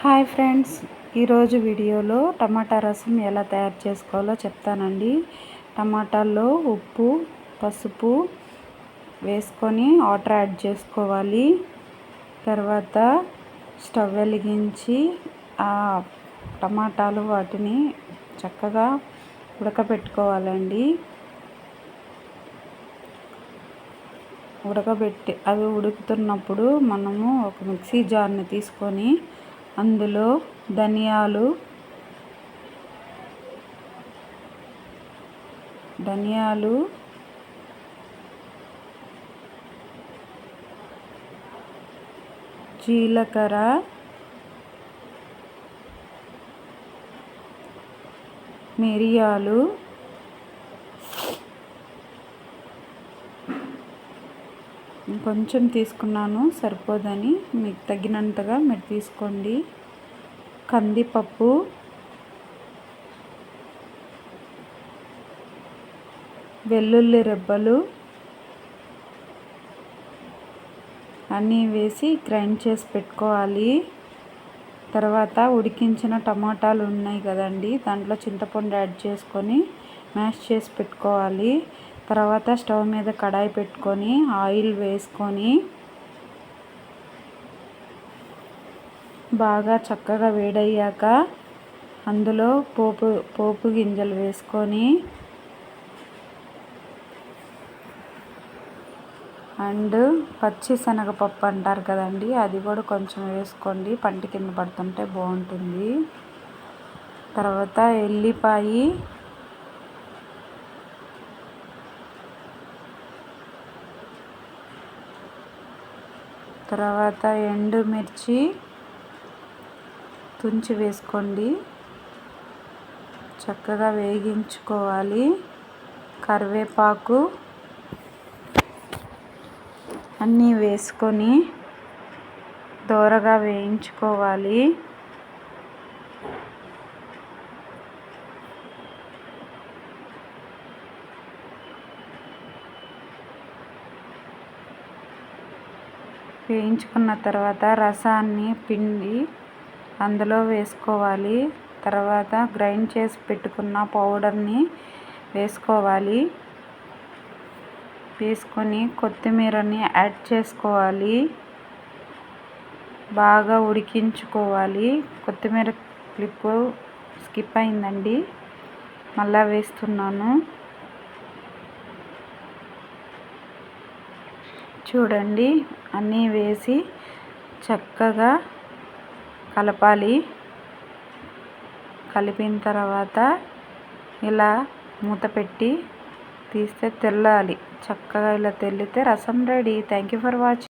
Hi friends, ఈరోజు వీడియోలో టమాటా రసం ఎలా తయారు చేసుకోవాలో చెప్తానండి. టమాటాల్లో ఉప్పు, పసుపు వేసుకొని వాటర్ యాడ్ చేసుకోవాలి. తర్వాత స్టవ్ వెలిగించి ఆ టమాటాలు వాటిని చక్కగా ఉడకబెట్టుకోవాలండి. అవి ఉడుకుతున్నప్పుడు మనము ఒక మిక్సీ జార్ని తీసుకొని అందులో ధనియాలు, జీలకర్ర, మిరియాలు, కొంచెం తీసుకున్నాను, సరిపోదని, మీకు తగినంతగా మీరు తీసుకోండి. కందిపప్పు, వెల్లుల్లి రెబ్బలు అన్నీ వేసి గ్రైండ్ చేసి పెట్టుకోవాలి. తర్వాత ఉడికించిన టమాటాలు ఉన్నాయి కదండి, దాంట్లో చింతపండు యాడ్ చేసుకొని మ్యాష్ చేసి పెట్టుకోవాలి. తర్వాత స్టవ్ మీద కడాయి పెట్టుకొని ఆయిల్ వేసుకొని బాగా చక్కగా వేడయ్యాక అందులో పోపు గింజలు వేసుకొని అండ్ పచ్చి శనగపప్పు అంటారు కదండి, అది కూడా కొంచెం వేసుకోండి, పంట కింద పడుతుంటే బాగుంటుంది. తర్వాత ఎల్లిపాయ, తర్వాత ఎండుమిర్చి తుంచి వేసుకోండి, చక్కగా వేగించుకోవాలి. కరివేపాకు అన్నీ వేసుకొని దోరగా వేయించుకోవాలి. వేయించుకున్న తర్వాత రసాన్ని పిండి అందులో వేసుకోవాలి. తర్వాత గ్రైండ్ చేసి పెట్టుకున్న పౌడర్ని వేసుకోవాలి. వేసుకొని కొత్తిమీరని యాడ్ చేసుకోవాలి. బాగా ఉడికించుకోవాలి. కొత్తిమీర క్లిప్ స్కిప్ అయిందండి, మళ్ళా వేస్తున్నాను. చూడండి, అన్నీ వేసి చక్కగా కలపాలి. కలిపిన తర్వాత ఇలా మూత పెట్టి తీస్తే తెల్లాలి. చక్కగా ఇలా తెల్లితే రసం ready. Thank you for watching.